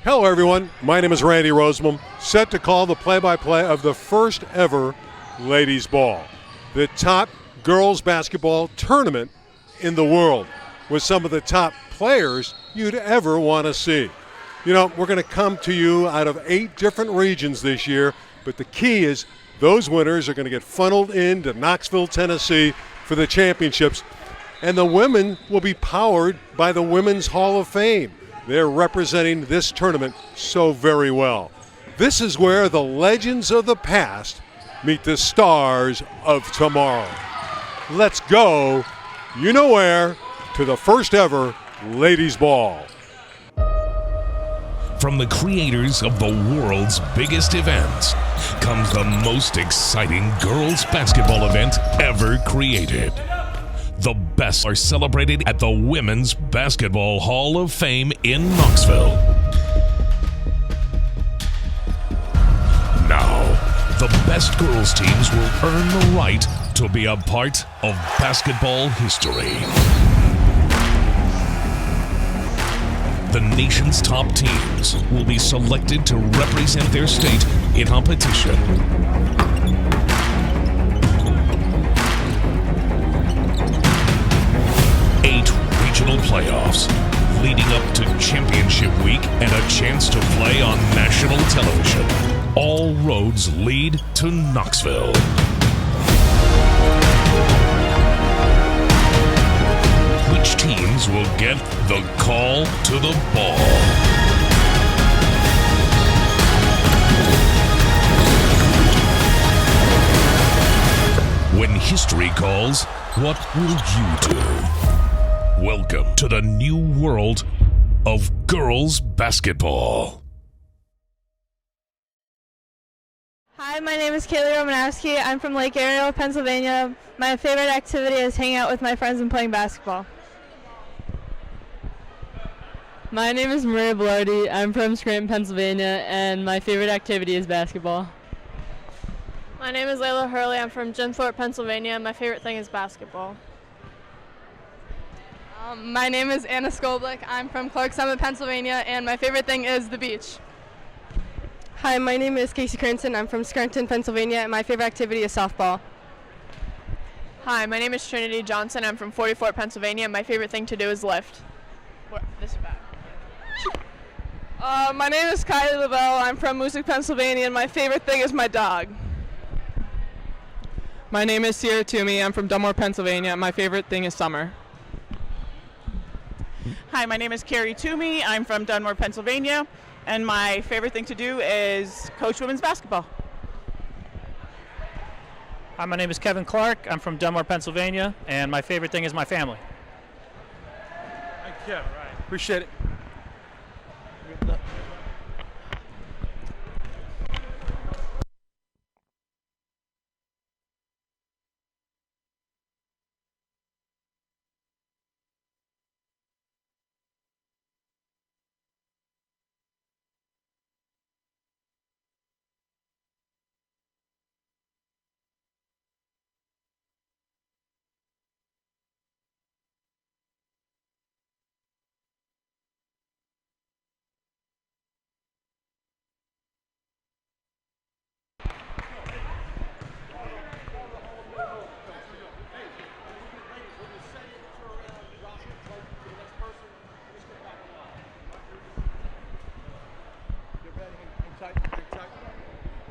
Hello, everyone. My name is Randy Rosemond, set to call the play-by-play of the first ever Ladies Ball, the top girls basketball tournament in the world, with some of the top players you'd ever want to see. You know, we're going to come to you out of 8 different regions this year, but the key is those winners are going to get funneled into Knoxville, Tennessee for the championships, and the women will be powered by the Women's Hall of Fame. They're representing this tournament so very well. This is where the legends of the past meet the stars of tomorrow. Let's go, you know where, to the first ever Ladies Ball. From the creators of the world's biggest events comes the most exciting girls basketball event ever created. The best are celebrated at the Women's Basketball Hall of Fame in Knoxville. Now, the best girls teams will earn the right to be a part of basketball history. The nation's top teams will be selected to represent their state in competition. 8 regional playoffs, leading up to championship week and a chance to play on national television. All roads lead to Knoxville. Which teams will get the call to the ball? When history calls, what will you do? Welcome to the new world of girls basketball. Hi, my name is Kaylee Romanowski. I'm from Lake Ariel, Pennsylvania. My favorite activity is hanging out with my friends and playing basketball. My name is Maria Belardi. I'm from Scranton, Pennsylvania, and my favorite activity is basketball. My name is Layla Hurley. I'm from Jimthorpe, Pennsylvania. My favorite thing is basketball. My name is Anna Skoblik. I'm from Clark Summit, Pennsylvania, and my favorite thing is the beach. Hi, my name is Casey Cranston. I'm from Scranton, Pennsylvania, and my favorite activity is softball. Hi, my name is Trinity Johnson. I'm from 44, Pennsylvania. My favorite thing to do is lift. This is bad. My name is Kylie Lavelle. I'm from Moosic, Pennsylvania, and my favorite thing is my dog. My name is Sierra Toomey. I'm from Dunmore, Pennsylvania. My favorite thing is summer. Hi, my name is Carrie Toomey. I'm from Dunmore, Pennsylvania, and my favorite thing to do is coach women's basketball. Hi, my name is Kevin Clark. I'm from Dunmore, Pennsylvania, and my favorite thing is my family. Thank you, Kevin. Right. Appreciate it.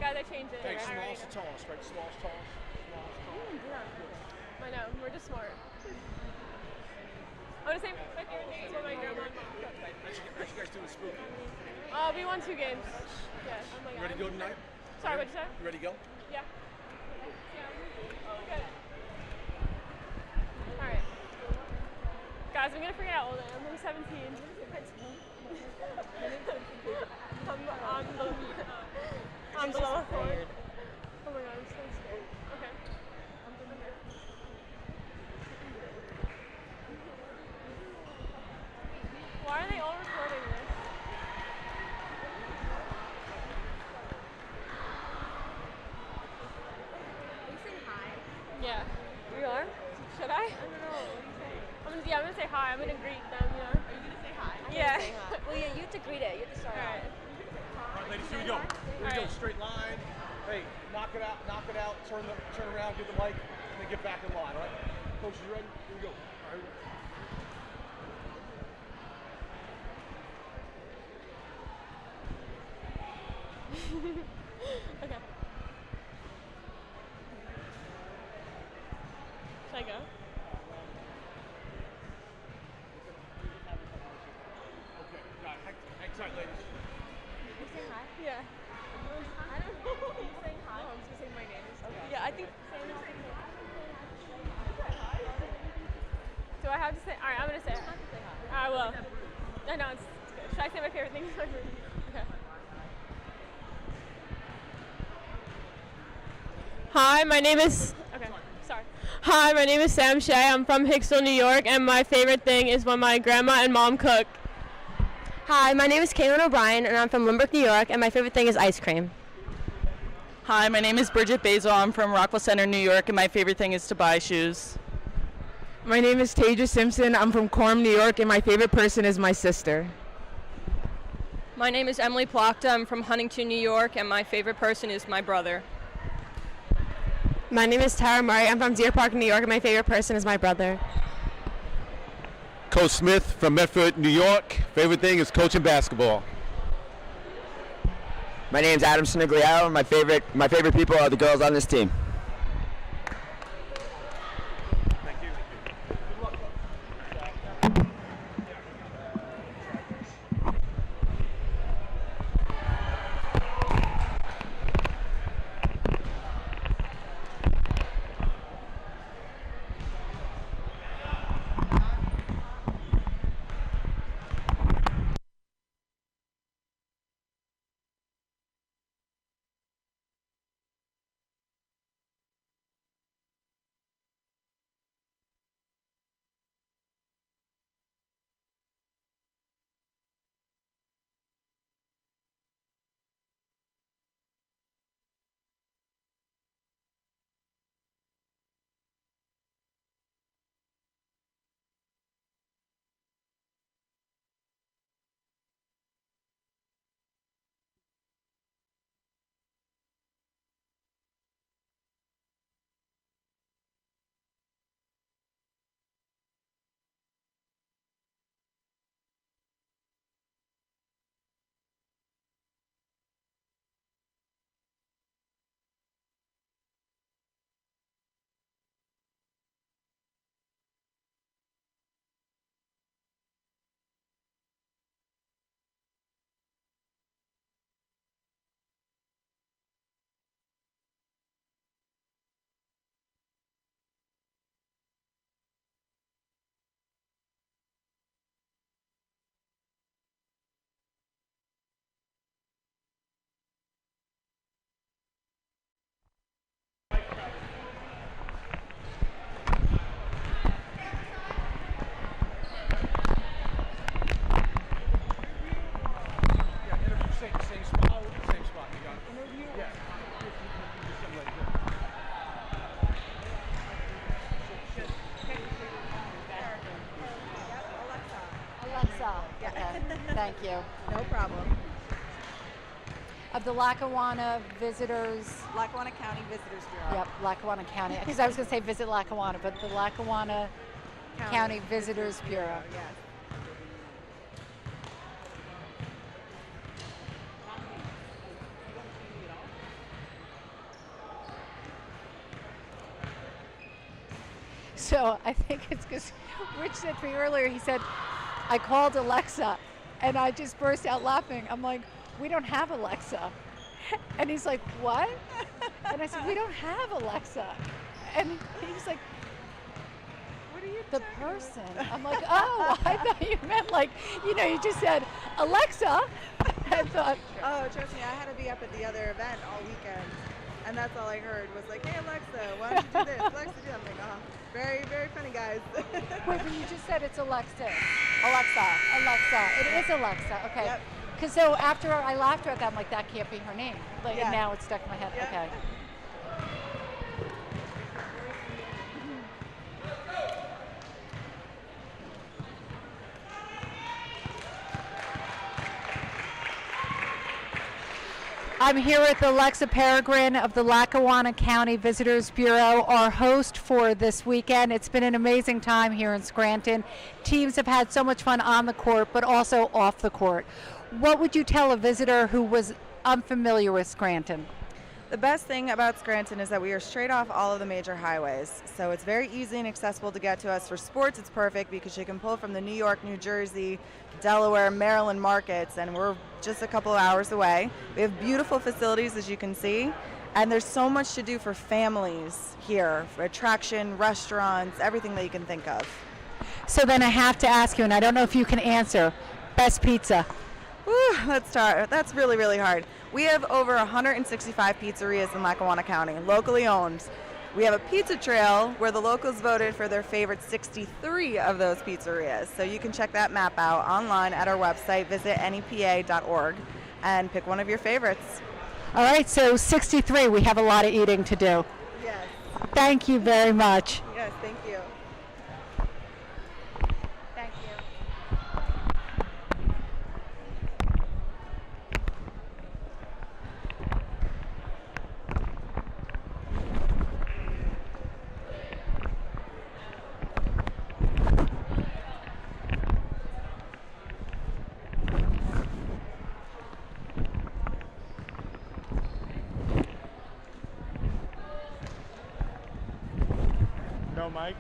Guys, I changed it. Thanks. Smallest to tallest, right? Smallest, tallest. I know, we're just smart. I want to say my favorite thing is what my grandma and mom cooked. How'd you guys do with Spooky? We won 2 games. Yeah. Oh my God. You ready to go tonight? Sorry, what'd you say? You ready to go? Yeah. Good. Alright. Guys, I'm gonna forget how old I am. I'm 17. I'm the lowest one. Oh my God, I'm so scared. Okay. Why are they all recording this? Are you saying hi? Yeah. We are? Should I? I don't know. What do you say? I'm gonna say hi. I'm gonna greet them, you know? Are you gonna say hi? Yeah. Say hi. Well, yeah, you have to greet it. You have to we go. Here we go. Straight line. Hey, knock it out. Turn around. Give the mic, and then get back in line. All right. Coach, you ready? Here we go. All right. Okay. Should I go? Okay. Got it. Hang tight, ladies. You saying hi? Yeah. I don't know. Are you saying hi? No, I'm just saying my name. Okay. Yeah, I think. Do I have to say? All right, I'm gonna say it. I will. I know it's good. Should I say my favorite thing? Okay. Hi, my name is. Okay, sorry. Hi, my name is Sam Shea. I'm from Hicksville, New York, and my favorite thing is when my grandma and mom cook. Hi, my name is Kaylin O'Brien, and I'm from Limerick, New York, and my favorite thing is ice cream. Hi, my name is Bridget Basil. I'm from Rockwell Center, New York, and my favorite thing is to buy shoes. My name is Taja Simpson. I'm from Quorum, New York, and my favorite person is my sister. My name is Emily Plachta. I'm from Huntington, New York, and my favorite person is my brother. My name is Tara Murray. I'm from Deer Park, New York, and my favorite person is my brother. Coach Smith from Medford, New York. Favorite thing is coaching basketball. My name is Adam Sinigliao, and my favorite people are the girls on this team. Thank you. No problem. Of the Lackawanna Visitors. Lackawanna County Visitors Bureau. Yep, Lackawanna County. Because I was going to say Visit Lackawanna, but the Lackawanna County Visitors Bureau. Yes. So I think it's because Rich said to me earlier, he said, I called Alexa, and I just burst out laughing. I'm like, we don't have Alexa. And he's like, what? And I said, we don't have Alexa. And he's like, what are you the person? I'm like, oh, I thought you meant like, you know, you just said, Alexa. I thought. Oh, trust me, I had to be up at the other event all weekend. And that's all I heard was like, hey, Alexa, why don't you do this? Alexa, do that. I'm like, oh, very, very funny, guys. Wait, but you just said it's Alexa. Alexa. Alexa. It is Alexa. Okay. Yep. Because so after I laughed at that, I'm like, that can't be her name. Like, Yeah. And now it's stuck in my head. Yep. Okay. I'm here with Alexa Peregrine of the Lackawanna County Visitors Bureau, our host for this weekend. It's been an amazing time here in Scranton. Teams have had so much fun on the court, but also off the court. What would you tell a visitor who was unfamiliar with Scranton? The best thing about Scranton is that we are straight off all of the major highways. So it's very easy and accessible to get to us. For sports, it's perfect because you can pull from the New York, New Jersey, Delaware, Maryland markets, and we're just a couple of hours away. We have beautiful facilities, as you can see, and there's so much to do for families here, for attraction, restaurants, everything that you can think of. So then I have to ask you, and I don't know if you can answer, best pizza? Whew, let's start. That's really, really hard. We have over 165 pizzerias in Lackawanna County, locally owned. We have a pizza trail where the locals voted for their favorite 63 of those pizzerias. So you can check that map out online at our website. Visit nepa.org and pick one of your favorites. All right, so 63, we have a lot of eating to do. Yes. Thank you very much. Yes, thank you. Thank you. No, Mike?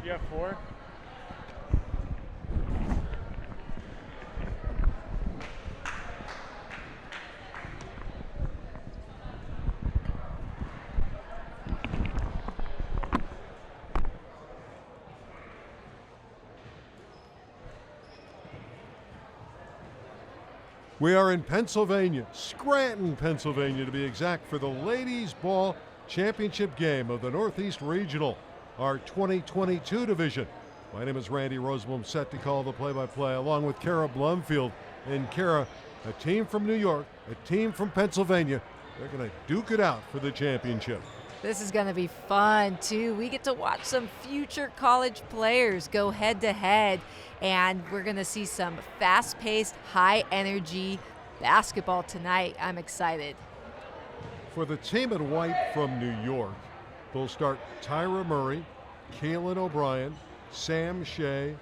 You have 4? We are in Pennsylvania, Scranton, Pennsylvania to be exact, for the Ladies Ball Championship game of the Northeast Regional, our 2022 division. My name is Randy Rosenblum, set to call the play-by-play along with Kara Blumfield. And Kara, a team from New York, a team from Pennsylvania, they're going to duke it out for the championship. This is going to be fun, too. We get to watch some future college players go head-to-head, and we're going to see some fast-paced, high-energy basketball tonight. I'm excited. For the team in white from New York, they'll start Tyra Murray, Kaylin O'Brien, Sam Shea,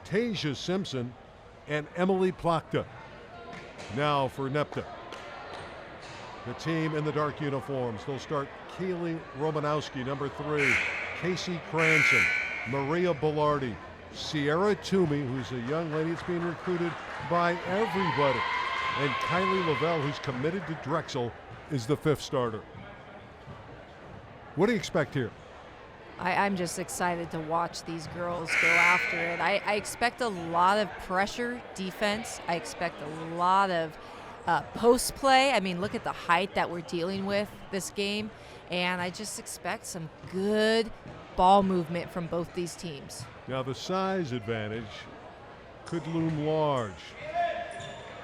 Tasia Simpson, and Emily Plachta. Now for NEPA, the team in the dark uniforms, they'll start Keely Romanowski, number 3, Casey Cranston, Maria Bellardi, Sierra Toomey, who's a young lady that's being recruited by everybody, and Kylie Lavelle, who's committed to Drexel, is the 5th starter. What do you expect here? I'm just excited to watch these girls go after it. I expect a lot of pressure defense. I expect a lot of post play. I mean, look at the height that we're dealing with this game. And I just expect some good ball movement from both these teams. Now the size advantage could loom large.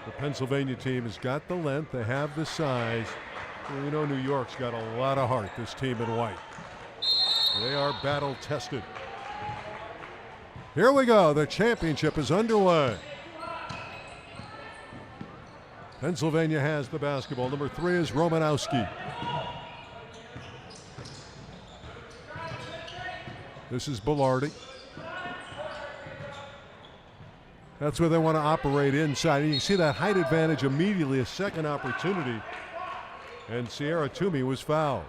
The Pennsylvania team has got the length, they have the size. We know New York's got a lot of heart, this team in white. They are battle tested. Here we go, the championship is underway. Pennsylvania has the basketball. Number 3 is Romanowski. This is Bellardi. That's where they want to operate inside. And you see that height advantage immediately, a second opportunity. And Sierra Toomey was fouled.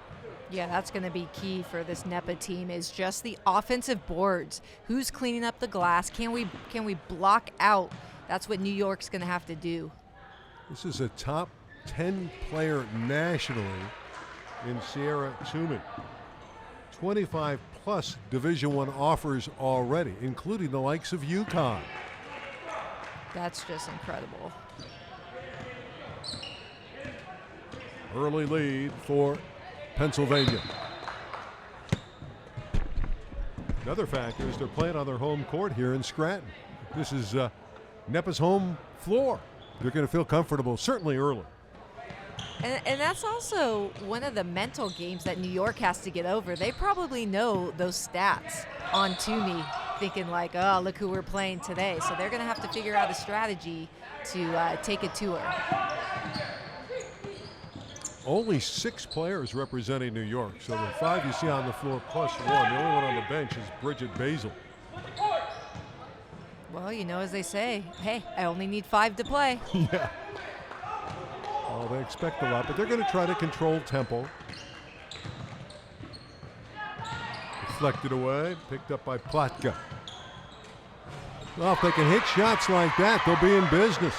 Yeah, that's going to be key for this NEPA team, is just the offensive boards. Who's cleaning up the glass? Can we block out? That's what New York's going to have to do. This is a top 10 player nationally in Sierra Toomey. 25 plus Division I offers already, including the likes of UConn. That's just incredible. Early lead for Pennsylvania. Another factor is they're playing on their home court here in Scranton. This is NEPA's home floor. They're going to feel comfortable, certainly early. And that's also one of the mental games that New York has to get over. They probably know those stats on Toomey, thinking like, oh, look who we're playing today. So they're going to have to figure out a strategy to take it to her. Only 6 players representing New York. So the 5 you see on the floor plus 1. The only one on the bench is Bridget Basil. Well, you know, as they say, hey, I only need 5 to play. Yeah. Well, they expect a lot, but they're going to try to control tempo. Deflected away, picked up by Platka. Well, if they can hit shots like that, they'll be in business.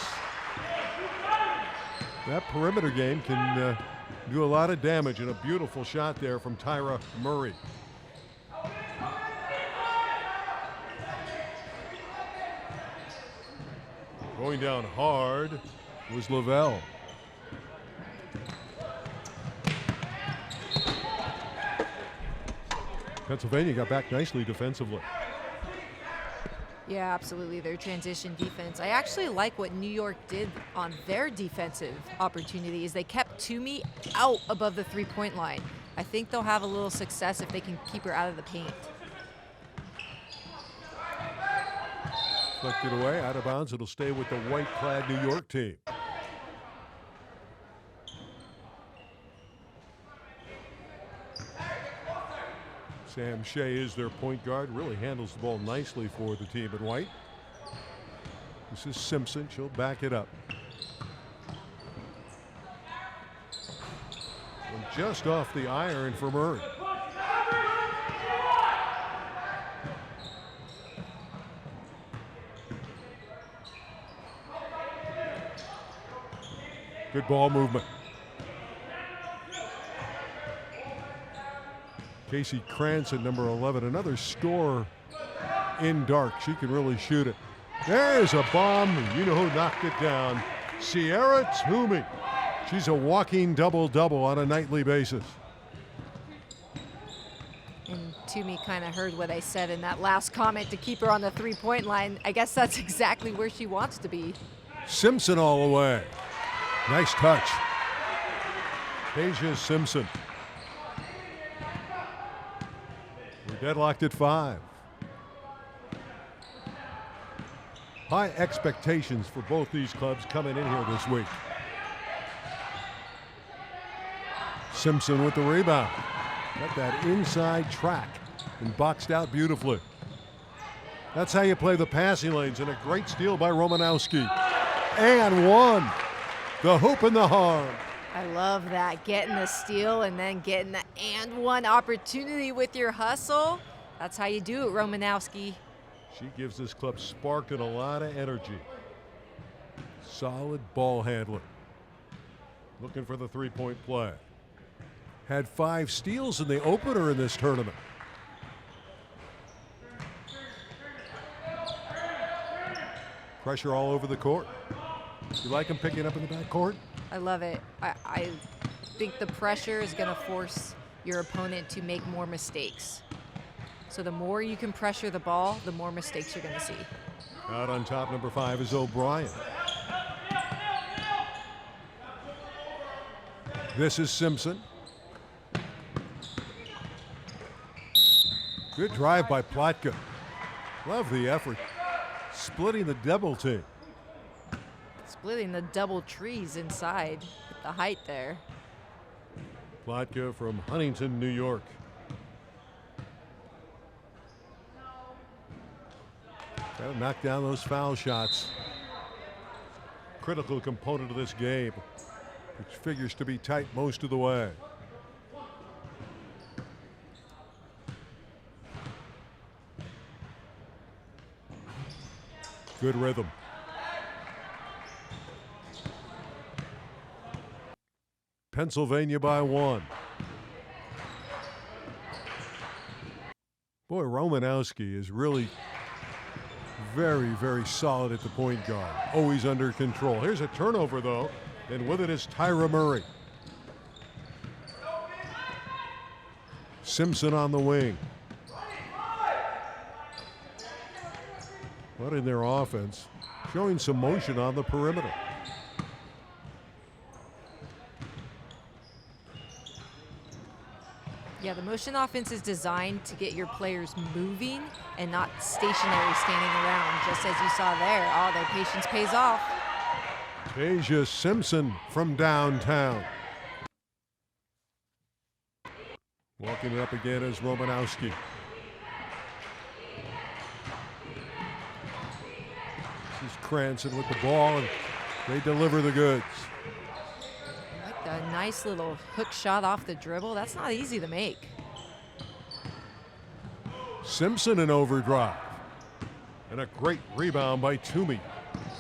That perimeter game can do a lot of damage, and a beautiful shot there from Tyra Murray. Going down hard was Lavelle. Pennsylvania got back nicely defensively. Yeah, absolutely. Their transition defense. I actually like what New York did on their defensive opportunities. They kept Toomey out above the three-point line. I think they'll have a little success if they can keep her out of the paint. Flicked it away, out of bounds. It'll stay with the white-clad New York team. Sam Shea is their point guard, really handles the ball nicely for the team in white. This is Simpson, she'll back it up. And just off the iron for Murray. Good ball movement. Casey Cranston, number 11, another scorer in dark. She can really shoot it. There's a bomb. You know who knocked it down. Sierra Toomey. She's a walking double-double on a nightly basis. And Toomey kind of heard what I said in that last comment to keep her on the three-point line. I guess that's exactly where she wants to be. Simpson all the way. Nice touch. Tasia Simpson. We're deadlocked at 5. High expectations for both these clubs coming in here this week. Simpson with the rebound. Got that inside track and boxed out beautifully. That's how you play the passing lanes, and a great steal by Romanowski. And one. The hoop and the harm. I love that, getting the steal and then getting the and one opportunity with your hustle. That's how you do it, Romanowski. She gives this club spark and a lot of energy. Solid ball handler. Looking for the three-point play. Had 5 steals in the opener in this tournament. Pressure all over the court. You like him picking up in the backcourt? I love it. I think the pressure is going to force your opponent to make more mistakes. So the more you can pressure the ball, the more mistakes you're going to see. Out on top, number 5 is O'Brien. This is Simpson. Good drive by Platka. Love the effort. Splitting the double team. Splitting the double trees inside with the height there. Platka from Huntington, New York. Got to knock down those foul shots. Critical component of this game, which figures to be tight most of the way. Good rhythm. Pennsylvania by 1. Boy, Romanowski is really very, very solid at the point guard. Always under control. Here's a turnover, though, and with it is Tyra Murray. Simpson on the wing. But in their offense, showing some motion on the perimeter. Yeah, the motion offense is designed to get your players moving and not stationary standing around, just as you saw there. Oh, their patience pays off. Tasia Simpson from downtown. Picking it up again is Romanowski. This is Cranston with the ball, and they deliver the goods. Like a nice little hook shot off the dribble. That's not easy to make. Simpson in overdrive. And a great rebound by Toomey.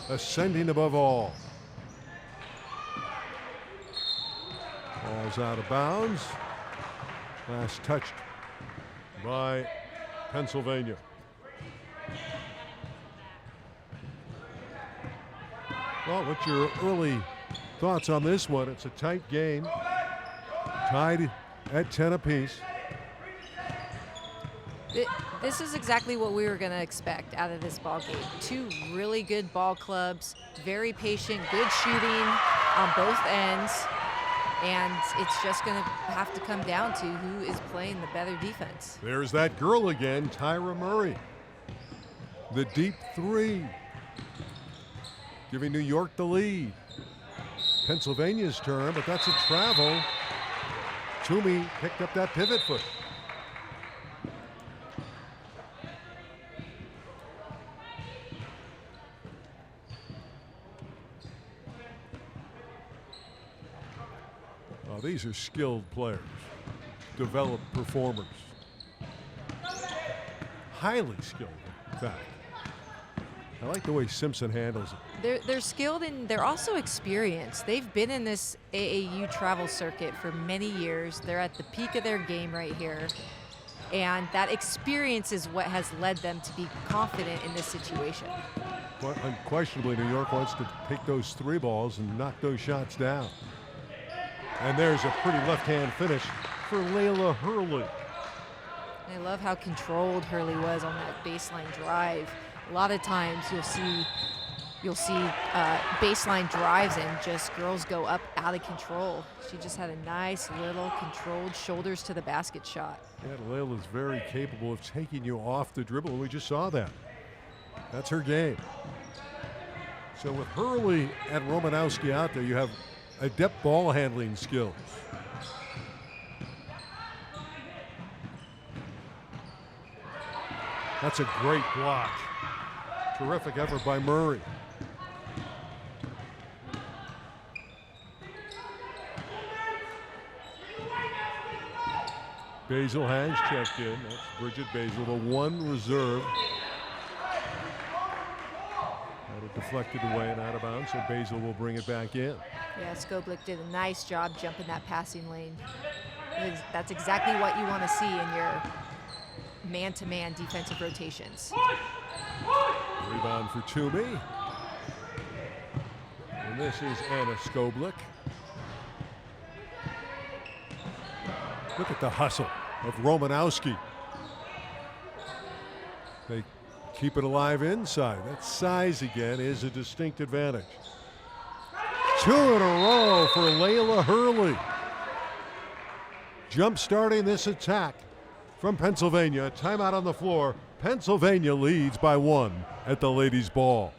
Ascending above all. Ball's out of bounds. Last touched by Pennsylvania. Well, what's your early thoughts on this one? It's a tight game. Tied at 10 apiece. This is exactly what we were going to expect out of this ball game. Two really good ball clubs, very patient, good shooting on both ends, and it's just going to have to come down to who is playing the better defense. There's that girl again, Tyra Murray. The deep three, giving New York the lead. Pennsylvania's turn, but that's a travel. Toomey picked up that pivot foot. These are skilled players, developed performers, highly skilled, in fact. I like the way Simpson handles it. They're skilled and they're also experienced. They've been in this AAU travel circuit for many years. They're at the peak of their game right here. And that experience is what has led them to be confident in this situation. Well, unquestionably, New York wants to take those three balls and knock those shots down. And there's a pretty left-hand finish for Layla Hurley. I love how controlled Hurley was on that baseline drive. A lot of times you'll see baseline drives and just girls go up out of control. She just had a nice little controlled shoulders to the basket shot. Yeah, Layla's very capable of taking you off the dribble, and we just saw that. That's her game. So with Hurley and Romanowski out there, you have adept ball handling skills. That's a great block. Terrific effort by Murray. Basil has checked in. That's Bridget Basil, the one reserve. Had it deflected away and out of bounds, so Basil will bring it back in. Yeah, Skoblik did a nice job jumping that passing lane. That's exactly what you want to see in your man-to-man defensive rotations. Rebound for Toomey. And this is Anna Skoblik. Look at the hustle of Romanowski. They keep it alive inside. That size again is a distinct advantage. Two in a row for Layla Hurley. Jump starting this attack from Pennsylvania. Timeout on the floor. Pennsylvania leads by 1 at the ladies' ball.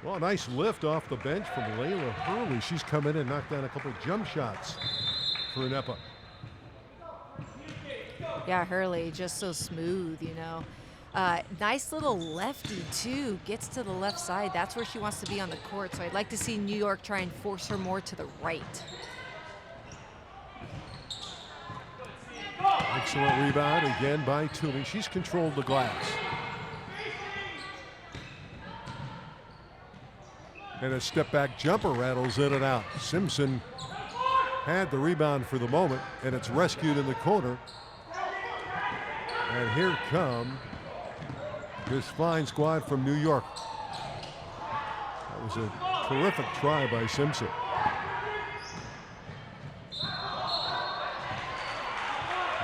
Well, a nice lift off the bench from Layla Hurley. She's come in and knocked down a couple jump shots for NEPA. Yeah, Hurley, just so smooth, you know. Nice little lefty, too. Gets to the left side. That's where she wants to be on the court. So I'd like to see New York try and force her more to the right. Excellent rebound again by Toomey. She's controlled the glass. And a step-back jumper rattles in and out. Simpson had the rebound for the moment, and it's rescued in the corner. And here come this fine squad from New York. That was a terrific try by Simpson.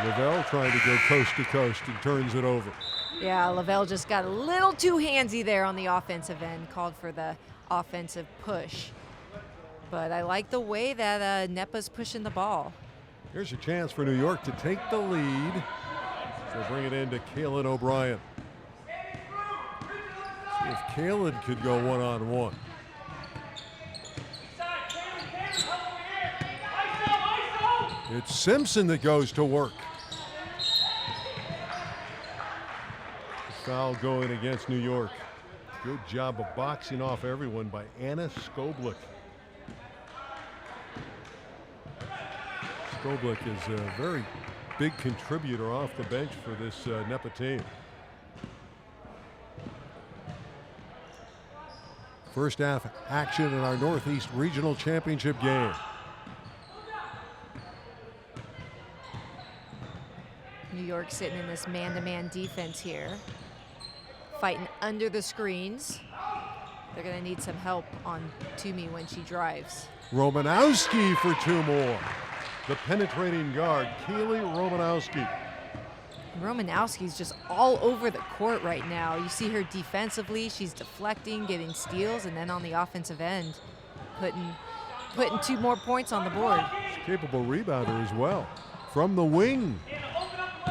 Lavelle trying to go coast to coast and turns it over. Yeah, Lavelle just got a little too handsy there on the offensive end, called for the offensive push. But I like the way that NEPA's pushing the ball. Here's a chance for New York to take the lead. So bring it in to Kaylin O'Brien. See if Kaylin could go one-on-one. It's Simpson that goes to work. Foul going against New York. Good job of boxing off everyone by Anna Skoblik. Skoblik is a very big contributor off the bench for this NEPA team. First half action in our Northeast Regional Championship game. New York sitting in this man-to-man defense here, fighting under the screens. They're going to need some help on Toomey when she drives. Romanowski for two more. The penetrating guard, Keely Romanowski. Romanowski's just all over the court right now. You see her defensively, she's deflecting, getting steals, and then on the offensive end, putting 2 more points on the board. She's a capable rebounder as well. From the wing.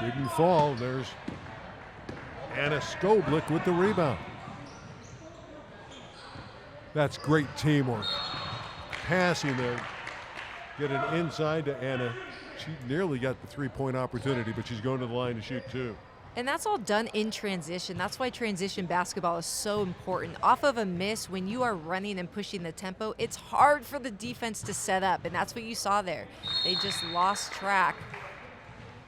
Didn't fall. There's Anna Skoblik with the rebound. That's great teamwork. Passing there. Get it inside to Anna. She nearly got the 3-point opportunity, but she's going to the line to shoot 2. And that's all done in transition. That's why transition basketball is so important. Off of a miss, when you are running and pushing the tempo, it's hard for the defense to set up, and that's what you saw there. They just lost track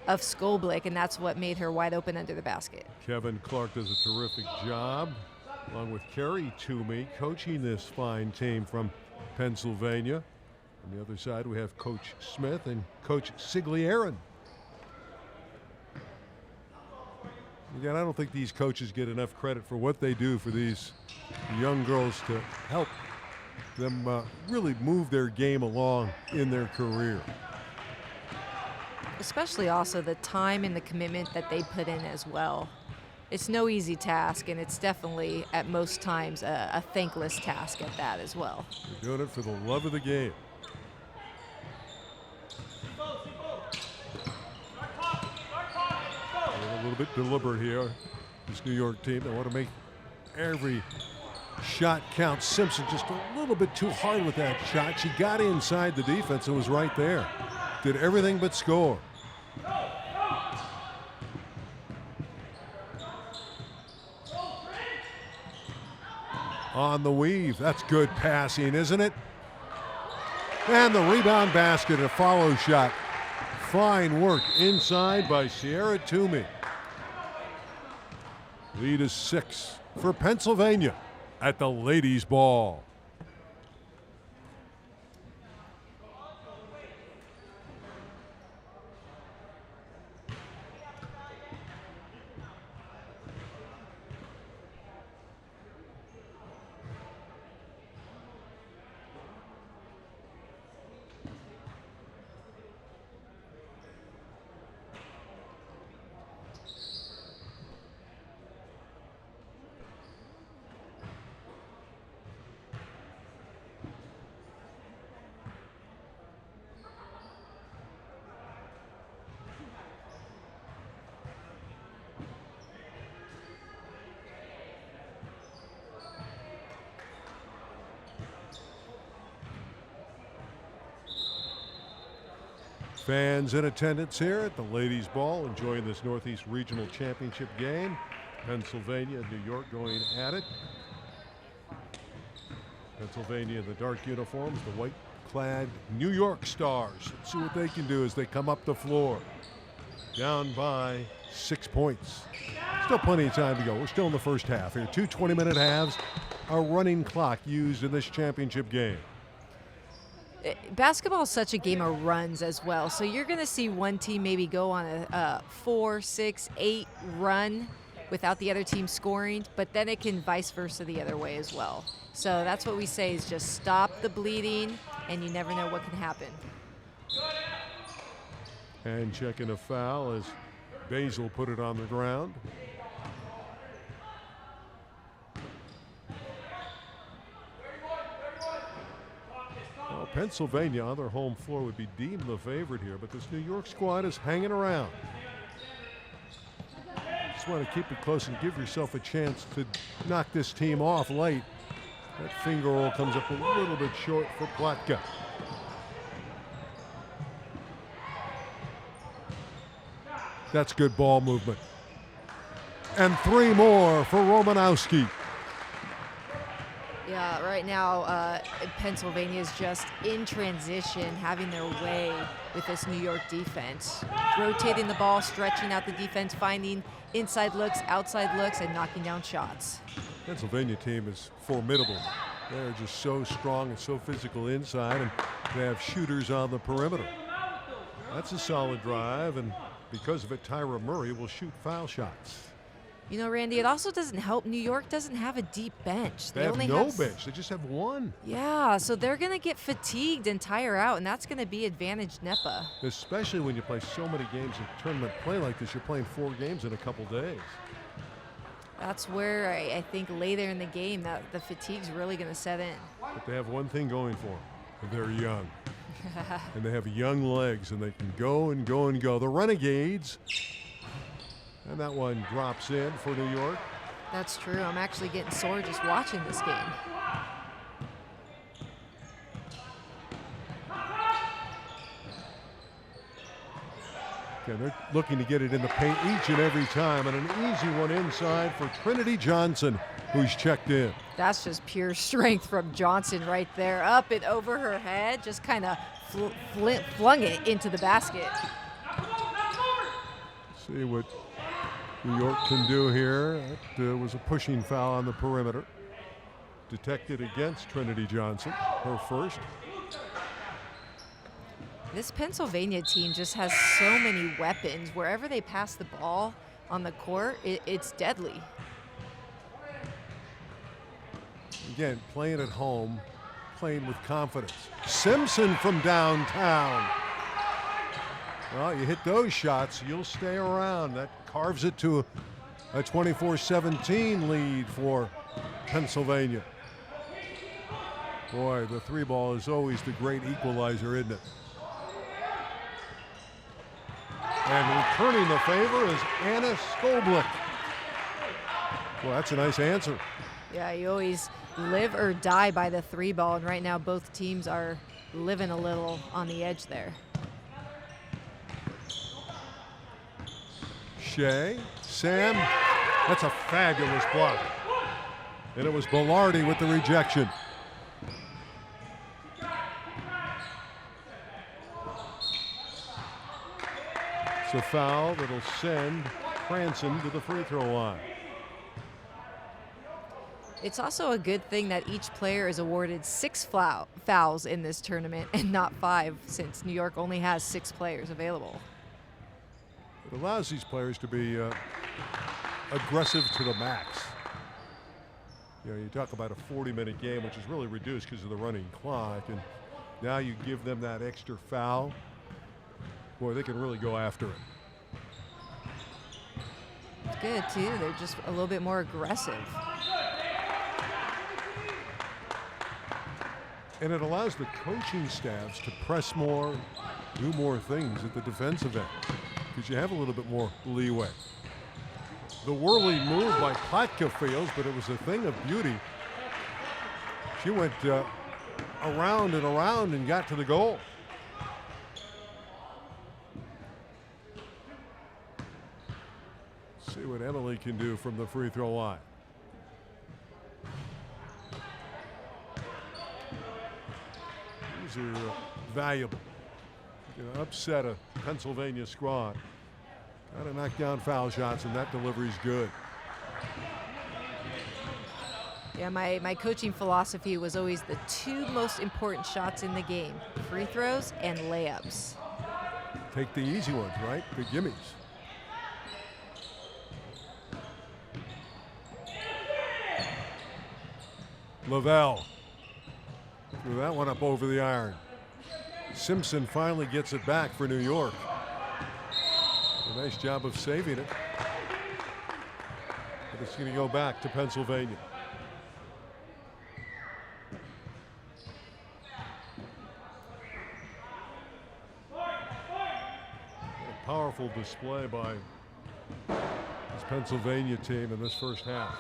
of Skoblik, and that's what made her wide open under the basket. Kevin Clark does a terrific job, along with Carrie Toomey, coaching this fine team from Pennsylvania. On the other side, we have Coach Smith and Coach Siglieran. Again, I don't think these coaches get enough credit for what they do for these young girls to help them really move their game along in their career. Especially also the time and the commitment that they put in as well. It's no easy task, and it's definitely at most times a thankless task at that as well. They're doing it for the love of the game. They're a little bit deliberate here, this New York team. They want to make every shot count. Simpson just a little bit too hard with that shot. She got inside the defense and was right there. Did everything but score. On the weave. That's good passing, isn't it? And the rebound basket, a follow shot. Fine work inside by Sierra Toomey. Lead is 6 for Pennsylvania at the ladies' ball. Fans in attendance here at the ladies' ball, enjoying this Northeast Regional Championship game. Pennsylvania and New York going at it. Pennsylvania in the dark uniforms, the white-clad New York Stars. Let's see what they can do as they come up the floor. Down by 6 points. Still plenty of time to go. We're still in the first half here. 2 20-minute halves. A running clock used in this championship game. Basketball is such a game of runs as well. So you're going to see one team maybe go on a 4, 6, 8 run without the other team scoring, but then it can vice versa the other way as well. So that's what we say is just stop the bleeding, and you never know what can happen. And checking a foul as Basil put it on the ground. Well, Pennsylvania on their home floor would be deemed the favorite here, but this New York squad is hanging around. Just want to keep it close and give yourself a chance to knock this team off late. That finger roll comes up a little bit short for Platka. That's good ball movement. And 3 more for Romanowski. Yeah, right now Pennsylvania is just in transition, having their way with this New York defense. Rotating the ball, stretching out the defense, finding inside looks, outside looks, and knocking down shots. Pennsylvania team is formidable. They're just so strong and so physical inside, and they have shooters on the perimeter. That's a solid drive, and because of it, Tyra Murray will shoot foul shots. You know, Randy, it also doesn't help. New York doesn't have a deep bench. They have no bench. They just have one. Yeah, so they're going to get fatigued and tire out, and that's going to be advantage NEPA. Especially when you play so many games in tournament play like this. You're playing 4 games in a couple days. That's where I think later in the game that the fatigue's really going to set in. But they have one thing going for them. They're young. And they have young legs, and they can go and go and go. The Renegades. And that one drops in for New York. That's true. I'm actually getting sore just watching this game. Again, they're looking to get it in the paint each and every time, and an easy one inside for Trinity Johnson, who's checked in. That's just pure strength from Johnson right there. Up and over her head, just kind of flung it into the basket. See what New York can do here. That was a pushing foul on the perimeter. Detected against Trinity Johnson, her first. This Pennsylvania team just has so many weapons. Wherever they pass the ball on the court, it's deadly. Again, playing at home, playing with confidence. Simpson from downtown. Well, you hit those shots, you'll stay around. That carves it to a 24-17 lead for Pennsylvania. Boy, the 3 ball is always the great equalizer, isn't it? And returning the favor is Anna Skoblik. Well, that's a nice answer. Yeah, you always live or die by the 3 ball, and right now both teams are living a little on the edge there. Shea, Sam, that's a fabulous block. And it was Bellardi with the rejection. It's a foul that'll send Cranston to the free throw line. It's also a good thing that each player is awarded 6 fouls in this tournament and not 5, since New York only has 6 players available. It allows these players to be aggressive to the max. You know, you talk about a 40-minute game, which is really reduced because of the running clock, and now you give them that extra foul. Boy, they can really go after it. It's good, too. They're just a little bit more aggressive. And it allows the coaching staffs to press more, do more things at the defensive end, because you have a little bit more leeway. The whirly move by Platka feels, but it was a thing of beauty. She went around and around and got to the goal. See what Emily can do from the free throw line. These are valuable. You know, upset a Pennsylvania squad. Got to knock down foul shots, and that delivery's good. Yeah, my coaching philosophy was always the 2 most important shots in the game: free throws and layups. Take the easy ones, right? The gimmies. Lavelle threw that one up over the iron. Simpson finally gets it back for New York. A nice job of saving it. But it's going to go back to Pennsylvania. A powerful display by this Pennsylvania team in this first half.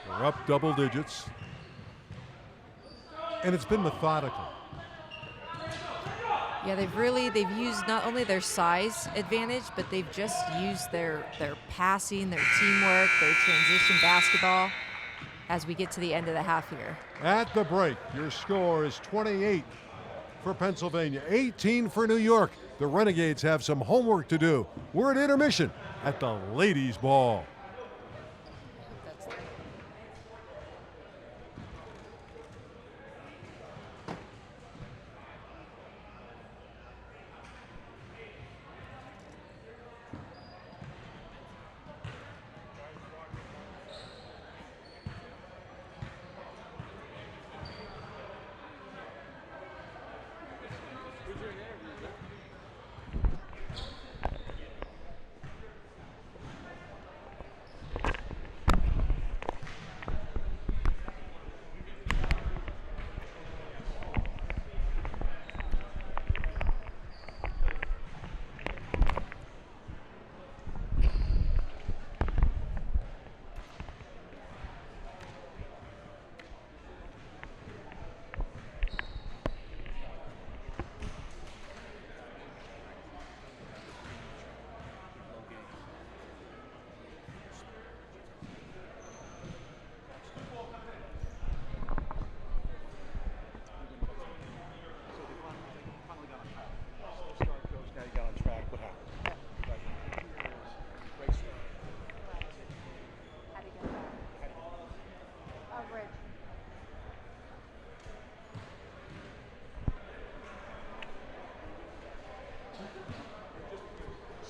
They're up double digits. And it's been methodical. Yeah, they've used not only their size advantage, but they've just used their passing, their teamwork, their transition basketball as we get to the end of the half here. At the break, your score is 28 for Pennsylvania, 18 for New York. The Renegades have some homework to do. We're at intermission at the ladies' ball.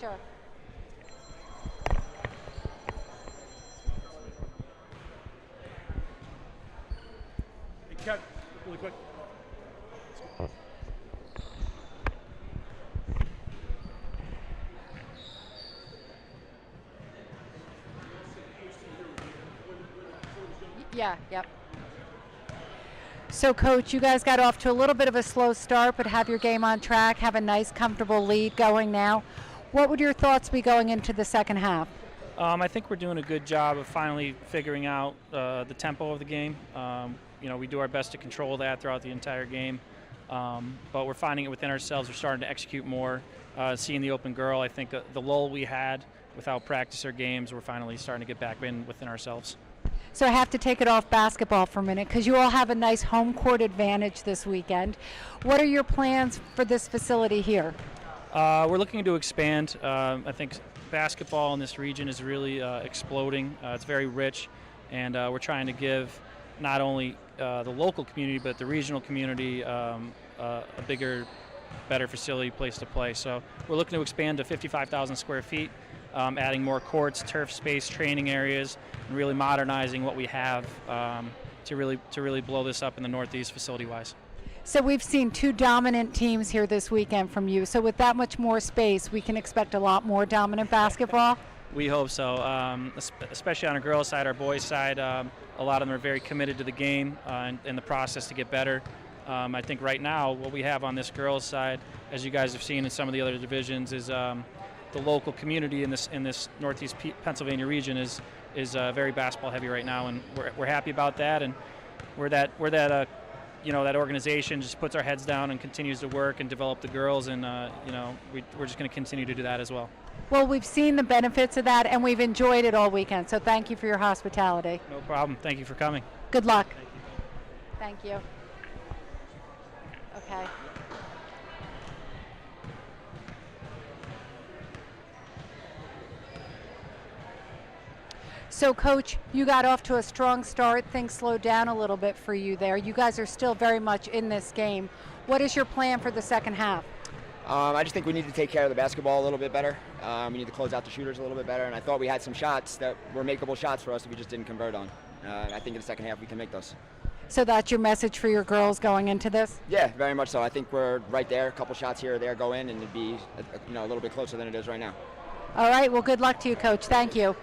Sure. Hey, Ken, really quick. Yeah, yep. So, Coach, you guys got off to a little bit of a slow start, but have your game on track, have a nice, comfortable lead going now. What would your thoughts be going into the second half? I think we're doing a good job of finally figuring out the tempo of the game. We do our best to control that throughout the entire game, but we're finding it within ourselves. We're starting to execute more. Seeing the open girl, I think the lull we had without practice or games, we're finally starting to get back within ourselves. So I have to take it off basketball for a minute because you all have a nice home court advantage this weekend. What are your plans for this facility here? We're looking to expand. I think basketball in this region is really exploding. It's very rich, and we're trying to give not only the local community but the regional community a bigger, better facility, place to play. So we're looking to expand to 55,000 square feet, adding more courts, turf space, training areas, and really modernizing what we have to really blow this up in the Northeast facility-wise. So we've seen two dominant teams here this weekend from you. So with that much more space, we can expect a lot more dominant basketball? We hope so, especially on our girls' side. Our boys' side, a lot of them are very committed to the game and the process to get better. I think right now what we have on this girls' side, as you guys have seen in some of the other divisions, is the local community in this Northeast Pennsylvania region is very basketball heavy right now, and we're happy about that. And we're that that organization just puts our heads down and continues to work and develop the girls, and we're just going to continue to do that as well. Well, we've seen the benefits of that, and we've enjoyed it all weekend. So thank you for your hospitality. No problem. Thank you for coming. Good luck. Thank you. Okay. So, Coach, you got off to a strong start. Things slowed down a little bit for you there. You guys are still very much in this game. What is your plan for the second half? I just think we need to take care of the basketball a little bit better. We need to close out the shooters a little bit better, and I thought we had some shots that were makeable shots for us that we just didn't convert on. I think in the second half we can make those. So that's your message for your girls going into this? Yeah, very much so. I think we're right there. A couple shots here or there go in, and it'd be a little bit closer than it is right now. All right, well, good luck to you, Coach. Thank you.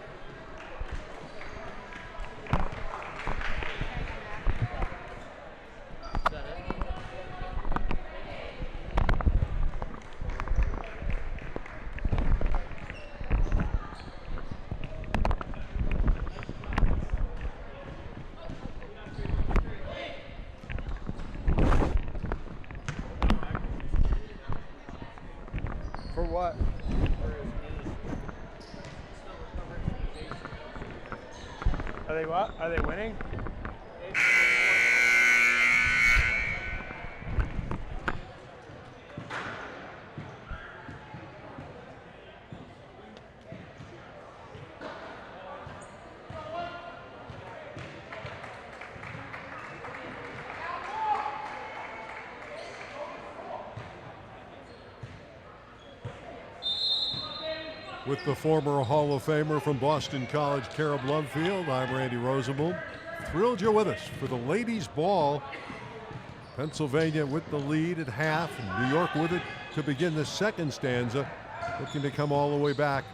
For what? Are they what? Are they winning? With the former Hall of Famer from Boston College, Caleb Lovefield, I'm Randy Rosenblum. Thrilled you're with us for the ladies' ball. Pennsylvania with the lead at half, and New York with it to begin the second stanza, looking to come all the way back.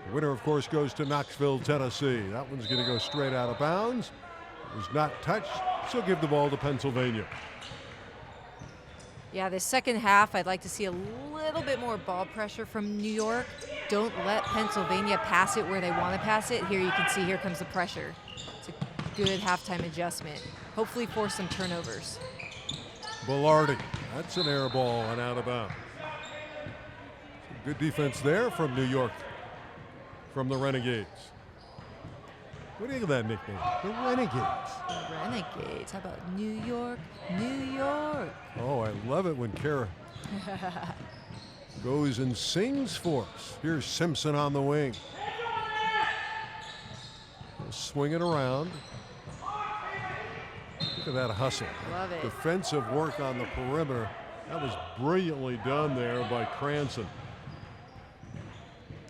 The winner, of course, goes to Knoxville, Tennessee. That one's going to go straight out of bounds. It was not touched, so give the ball to Pennsylvania. Yeah, this second half, I'd like to see a little bit more ball pressure from New York. Don't let Pennsylvania pass it where they want to pass it. Here you can see, here comes the pressure. It's a good halftime adjustment. Hopefully force some turnovers. Bellardi, that's an air ball and out of bounds. Some good defense there from New York, from the Renegades. What do you think of that nickname? The Renegades. The Renegades. How about New York, New York? Oh, I love it when Kara goes and sings for us. Here's Simpson on the wing. Swing it around. Look at that hustle. Love it. Defensive work on the perimeter. That was brilliantly done there by Cranston.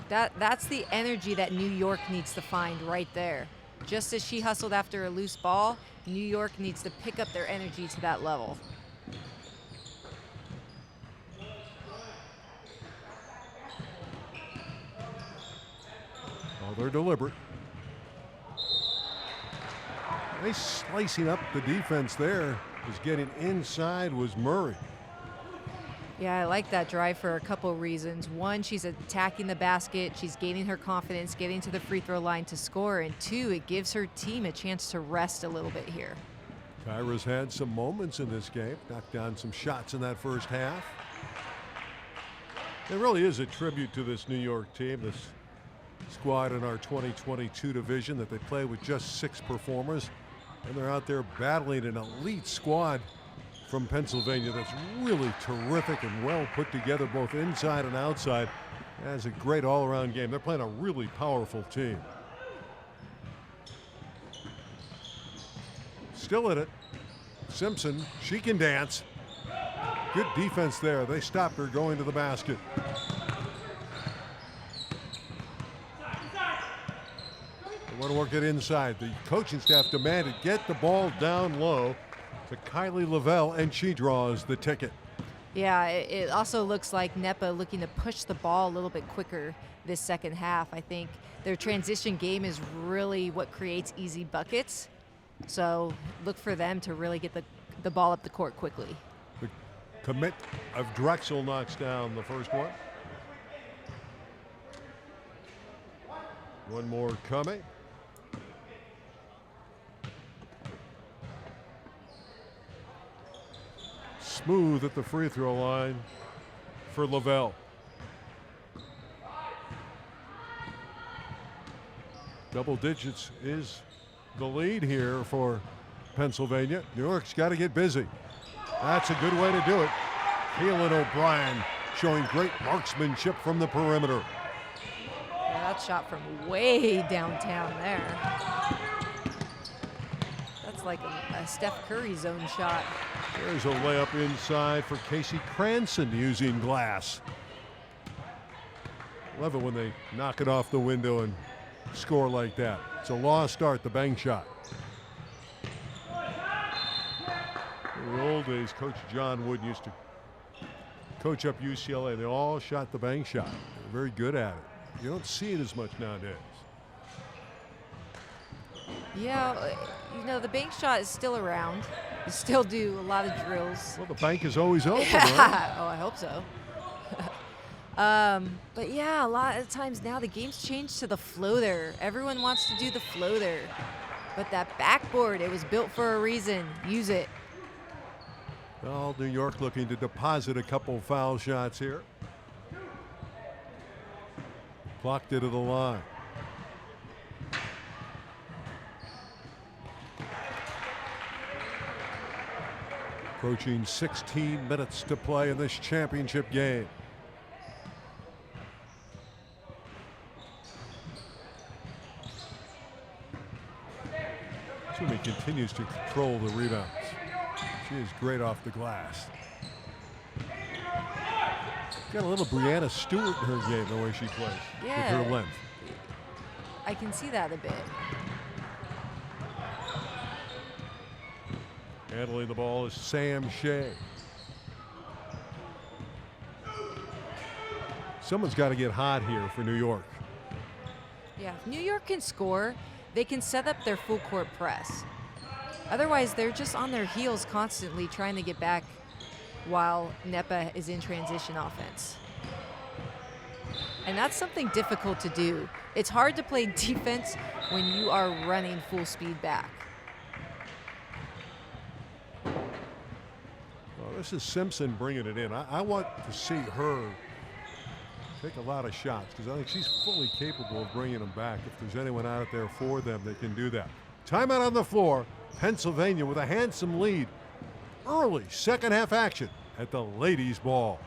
That's the energy that New York needs to find right there. Just as she hustled after a loose ball, New York needs to pick up their energy to that level. Oh, they're deliberate. Nice slicing up the defense there. Was getting inside was Murray. Yeah, I like that drive for a couple of reasons. One, she's attacking the basket. She's gaining her confidence, getting to the free throw line to score. And two, it gives her team a chance to rest a little bit here. Kyra's had some moments in this game. Knocked down some shots in that first half. It really is a tribute to this New York team, this squad in our 2022 division, that they play with just 6 performers. And they're out there battling an elite squad from Pennsylvania that's really terrific and well put together both inside and outside. That's a great all-around game. They're playing a really powerful team. Still in it. Simpson, she can dance. Good defense there. They stopped her going to the basket. They want to work it inside. The coaching staff demanded get the ball down low to Kylie Lavelle, and she draws the ticket. Yeah, it also looks like NEPA looking to push the ball a little bit quicker this second half. I think their transition game is really what creates easy buckets. So look for them to really get the ball up the court quickly. The commit of Drexel knocks down the first one. One more coming. Smooth at the free throw line for Lavelle. Double digits is the lead here for Pennsylvania. New York's got to get busy. That's a good way to do it. Kaylin O'Brien showing great marksmanship from the perimeter. Yeah, that shot from way downtown there. That's like a Steph Curry zone shot. There's a layup inside for Casey Cranston using glass. Love it when they knock it off the window and score like that. It's a lost start, the bank shot. In the old days, Coach John Wood used to coach up UCLA. They all shot the bank shot. They were very good at it. You don't see it as much nowadays. Yeah, the bank shot is still around. You still do a lot of drills. Well, the bank is always open, right? Oh, I hope so. But yeah, a lot of times now the game's changed to the floater. Everyone wants to do the floater. But that backboard, it was built for a reason. Use it. Well, New York looking to deposit a couple foul shots here. Blocked it to the line. Approaching 16 minutes to play in this championship game. Toomey continues to control the rebounds. She is great off the glass. Got a little Brianna Stewart in her game, the way she plays. Yeah. With her length. I can see that a bit. Handling the ball is Sam Shea. Someone's got to get hot here for New York. Yeah, if New York can score, they can set up their full court press. Otherwise, they're just on their heels constantly trying to get back while NEPA is in transition offense. And that's something difficult to do. It's hard to play defense when you are running full speed back. Well, this is Simpson bringing it in. I want to see her take a lot of shots because I think she's fully capable of bringing them back. If there's anyone out there for them that can do that. Timeout on the floor. Pennsylvania with a handsome lead. Early second half action at the ladies' ball.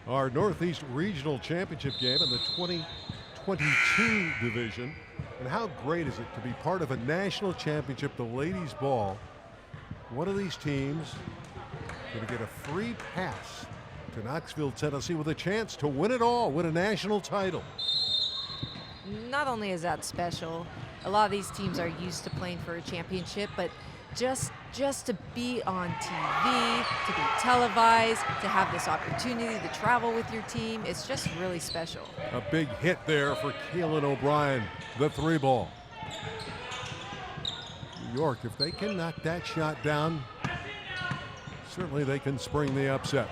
Our Northeast Regional Championship game in the 2022 division. And how great is it to be part of a national championship, the ladies' ball? One of these teams going to get a free pass to Knoxville, Tennessee, with a chance to win it all, win a national title. Not only is that special, a lot of these teams are used to playing for a championship, but just to be on TV, to be televised, to have this opportunity to travel with your team, it's just really special. A big hit there for Kaylin O'Brien, the three ball. New York, if they can knock that shot down, certainly they can spring the upset.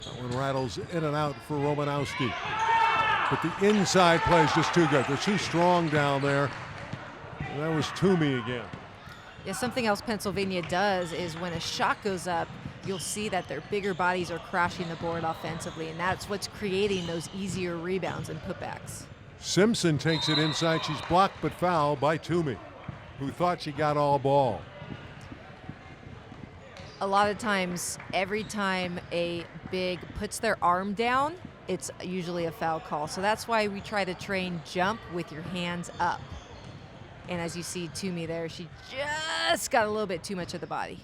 That one rattles in and out for Romanowski. But the inside play is just too good. They're too strong down there. And that was Toomey again. Yeah, something else Pennsylvania does is when a shot goes up, you'll see that their bigger bodies are crashing the board offensively, and that's what's creating those easier rebounds and putbacks. Simpson takes it inside. She's blocked but fouled by Toomey, who thought she got all ball. A lot of times, every time a big puts their arm down, it's usually a foul call. So that's why we try to train jump with your hands up. And as you see Toomey there, she just got a little bit too much of the body.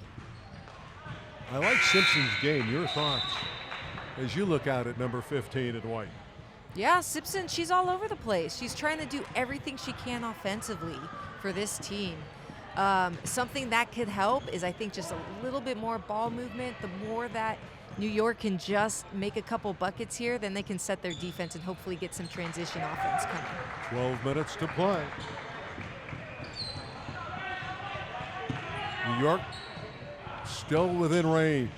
I like Simpson's game. Your thoughts as you look out at number 15 at White? Yeah, Simpson, she's all over the place. She's trying to do everything she can offensively for this team. Something that could help is, I think, just a little bit more ball movement. The more that New York can just make a couple buckets here, then they can set their defense and hopefully get some transition offense coming. 12 minutes to play. New York still within range.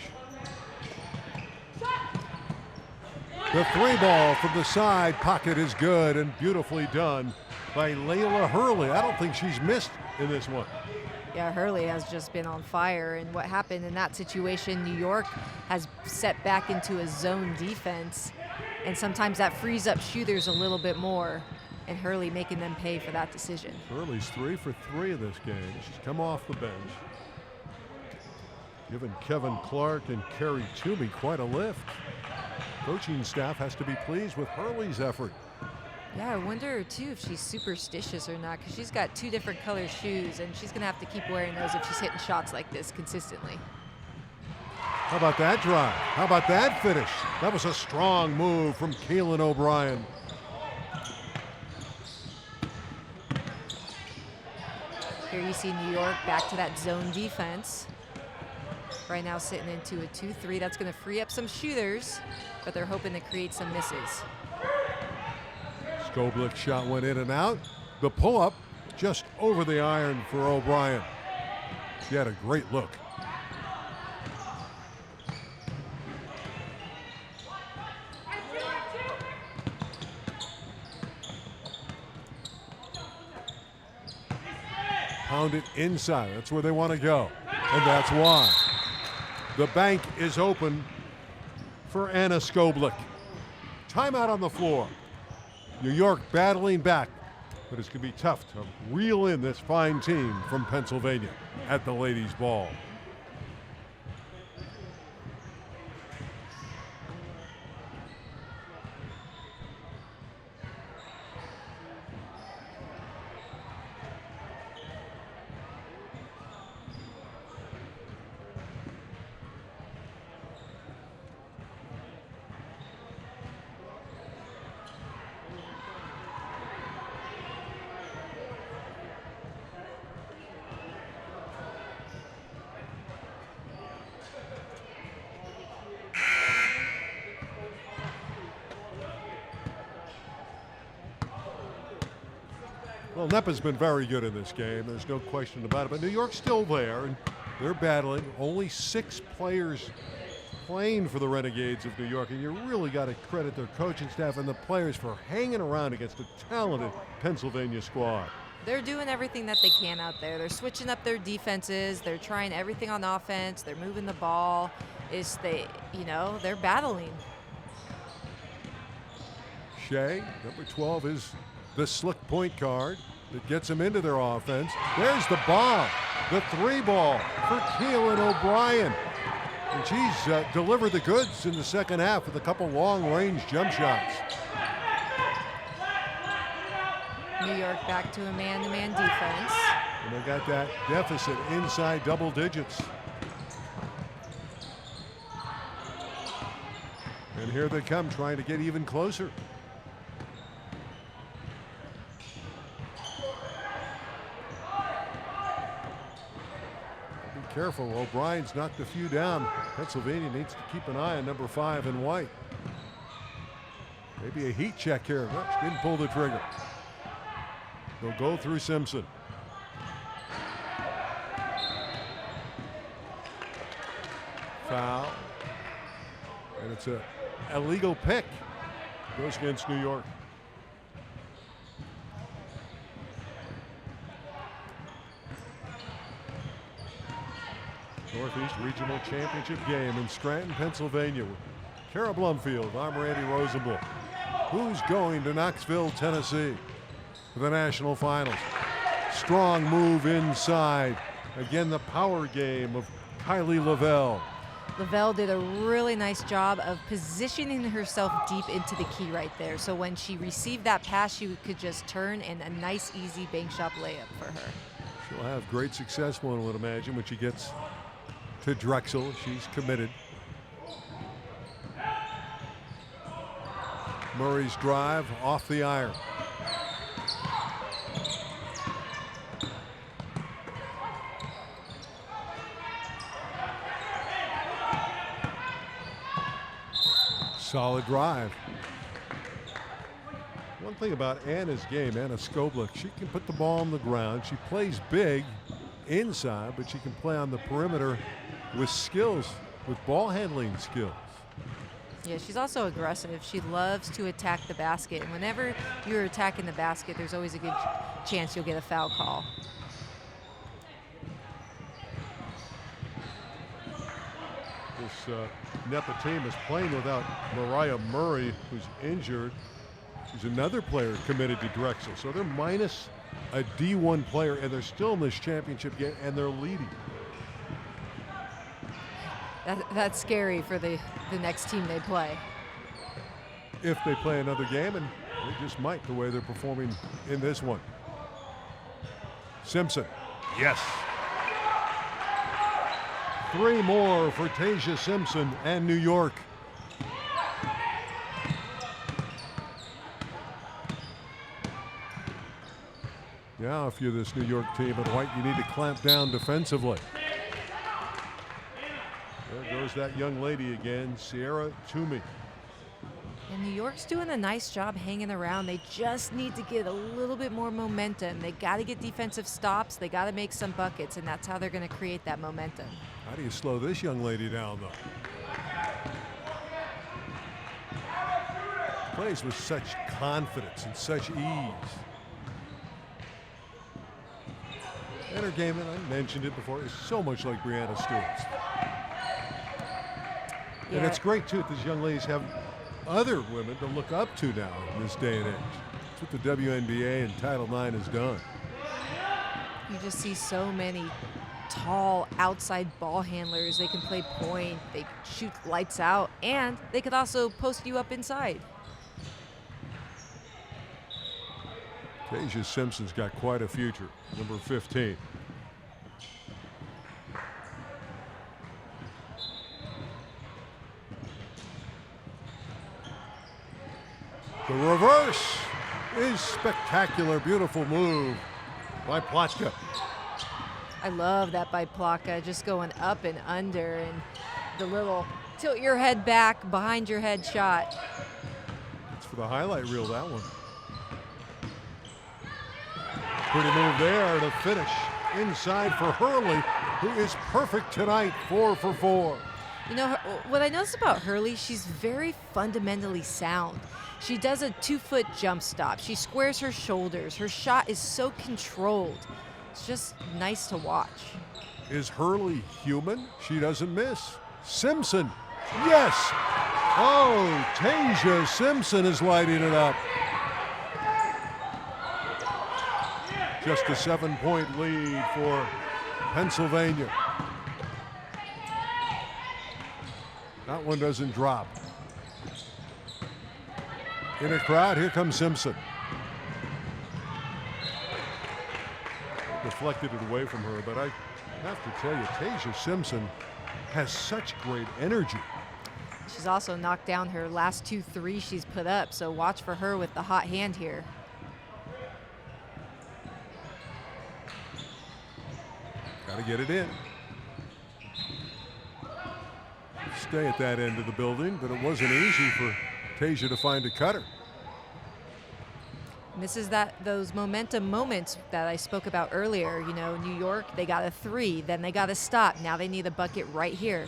The three ball from the side pocket is good and beautifully done by Layla Hurley. I don't think she's missed in this one. Yeah, Hurley has just been on fire, and what happened in that situation, New York has set back into a zone defense, and sometimes that frees up shooters a little bit more. and Hurley making them pay for that decision. Hurley's 3 for 3 in this game. She's come off the bench, giving Kevin Clark and Carrie Toomey quite a lift. Coaching staff has to be pleased with Hurley's effort. Yeah, I wonder too if she's superstitious or not, because she's got 2 different color shoes, and she's gonna have to keep wearing those if she's hitting shots like this consistently. How about that drive? How about that finish? That was a strong move from Keelan O'Brien. Here you see New York back to that zone defense. Right now sitting into a 2-3. That's going to free up some shooters, but they're hoping to create some misses. Skoblick's shot went in and out. The pull-up just over the iron for O'Brien. She had a great look. Pound it inside. That's where they want to go. And that's why. The bank is open for Anna Skoblick. Timeout on the floor. New York battling back, but it's going to be tough to reel in this fine team from Pennsylvania at the ladies' ball. Well, NEPA's been very good in this game. There's no question about it. But New York's still there, and they're battling. Only 6 players playing for the Renegades of New York, and you really got to credit their coaching staff and the players for hanging around against a talented Pennsylvania squad. They're doing everything that they can out there. They're switching up their defenses. They're trying everything on offense. They're moving the ball. They're battling. Shea, number 12, is the slick point guard that gets them into their offense. There's the bomb, the 3-ball for Keelan O'Brien. And she's delivered the goods in the second half with a couple long-range jump shots. New York back to a man-to-man defense. And they got that deficit inside double digits. And here they come, trying to get even closer. Careful, O'Brien's knocked a few down. Pennsylvania needs to keep an eye on number 5 in white. Maybe a heat check here. No, she didn't pull the trigger. They'll go through Simpson. Foul. And it's an illegal pick. Goes against New York. Northeast Regional Championship game in Scranton, Pennsylvania. Kara Blumfield, I'm Randy Rosenbluth. Who's going to Knoxville, Tennessee for the national finals? Strong move inside. Again, the power game of Kylie Lavelle. Lavelle did a really nice job of positioning herself deep into the key right there. So when she received that pass, she could just turn and a nice, easy bank shot layup for her. She'll have great success, one would imagine, when she gets to Drexel. She's committed. Murray's drive off the iron. Solid drive. One thing about Anna's game, Anna Skoblick, she can put the ball on the ground. She plays big inside, but she can play on the perimeter with skills, with ball handling skills. Yeah, she's also aggressive. She loves to attack the basket. And whenever you're attacking the basket, there's always a good chance you'll get a foul call. This NEPA team is playing without Mariah Murray, who's injured. She's another player committed to Drexel. So they're minus a D1 player, and they're still in this championship game, and they're leading. That's scary for the next team they play. If they play another game, and they just might the way they're performing in this one. Simpson, yes. 3 more for Tasia Simpson and New York. Now, if you're this New York team in white, you need to clamp down defensively. There goes that young lady again, Sierra Toomey. And New York's doing a nice job hanging around. They just need to get a little bit more momentum. They got to get defensive stops. They got to make some buckets, and that's how they're going to create that momentum. How do you slow this young lady down, though? Plays with such confidence and such ease. And her game, and I mentioned it before, is so much like Brianna Stewart's. Yeah. And it's great, too, that these young ladies have other women to look up to now in this day and age. That's what the WNBA and Title IX has done. You just see so many tall outside ball handlers. They can play point, they shoot lights out, and they could also post you up inside. Tasia Simpson's got quite a future, number 15. The reverse is spectacular, beautiful move by Plotka. I love that by Plaka, just going up and under, and the little tilt your head back, behind your head shot. It's for the highlight reel, that one. Pretty move there to finish inside for Hurley, who is perfect tonight, 4 for 4. You know, what I noticed about Hurley, she's very fundamentally sound. She does a 2-foot jump stop. She squares her shoulders. Her shot is so controlled. It's just nice to watch. Is Hurley human? She doesn't miss. Simpson, yes! Oh, Tasia Simpson is lighting it up. Just a 7-point lead for Pennsylvania. That one doesn't drop. In a crowd, here comes Simpson. Deflected it away from her, but I have to tell you, Tasia Simpson has such great energy. She's also knocked down her last 2 threes she's put up, so watch for her with the hot hand here. Got to get it in. Stay at that end of the building, but it wasn't easy for Tasia to find a cutter. And this is those momentum moments that I spoke about earlier. You know, New York, they got a 3, then they got to stop. Now they need a bucket right here.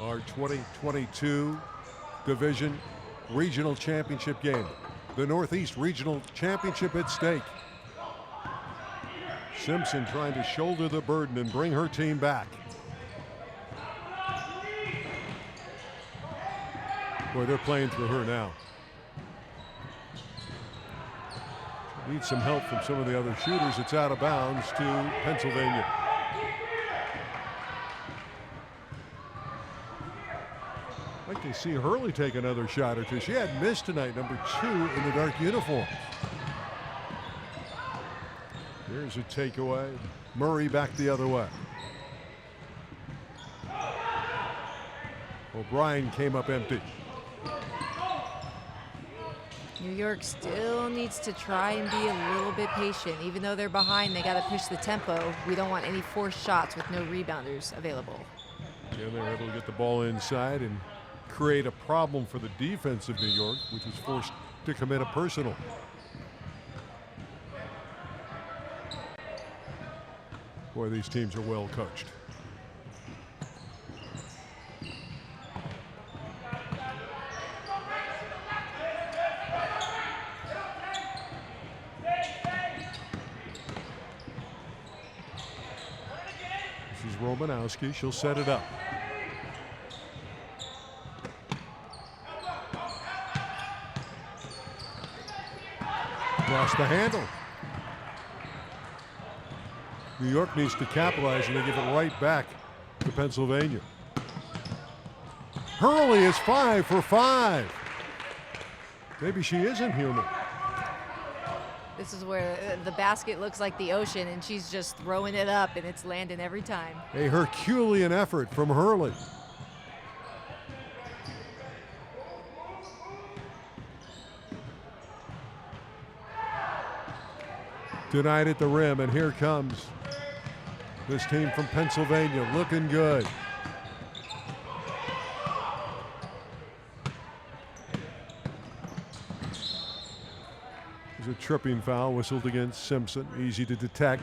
Our 2022 Division Regional Championship game. The Northeast Regional Championship at stake. Simpson trying to shoulder the burden and bring her team back. Boy, they're playing through her now. Needs some help from some of the other shooters. It's out of bounds to Pennsylvania. I'd like to see Hurley take another shot or two. She had missed tonight, number 2 in the dark uniforms. Here's a takeaway. Murray back the other way. O'Brien came up empty. New York still needs to try and be a little bit patient. Even though they're behind, they got to push the tempo. We don't want any forced shots with no rebounders available. Yeah, they were able to get the ball inside and create a problem for the defense of New York, which was forced to commit a personal. Boy, these teams are well coached. This is Romanowski. She'll set it up. Across the handle. New York needs to capitalize, and they give it right back to Pennsylvania. Hurley is 5 for 5. Maybe she isn't human. This is where the basket looks like the ocean, and she's just throwing it up, and it's landing every time. A Herculean effort from Hurley. Denied at the rim, and here comes this team from Pennsylvania, looking good. There's a tripping foul whistled against Simpson, easy to detect.